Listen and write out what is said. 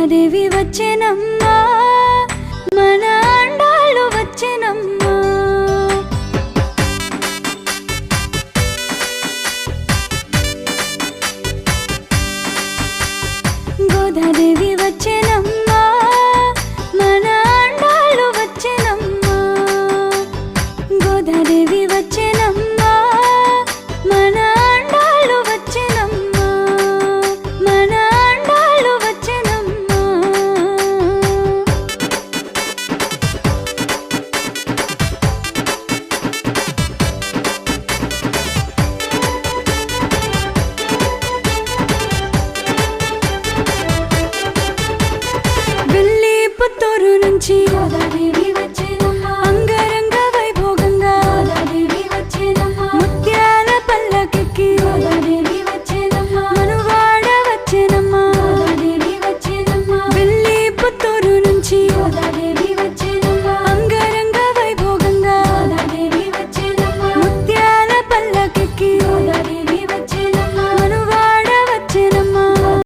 గోదాదేవి వచ్చెనమ్మా మన అండాళ్ళు వచ్చెనమ్మా గోదాదేవి వచ్చెనమ్మా మన అండాళ్ళు వచ్చెనమ్మా గోదాదేవి వచ్చెనమ్మా మన అండాళ్ళు వచ్చెనమ్మా మన అండాళ్ళు వచ్చెనమ్మా విల్లి పుత్తూరు నుంచి గోదాదేవి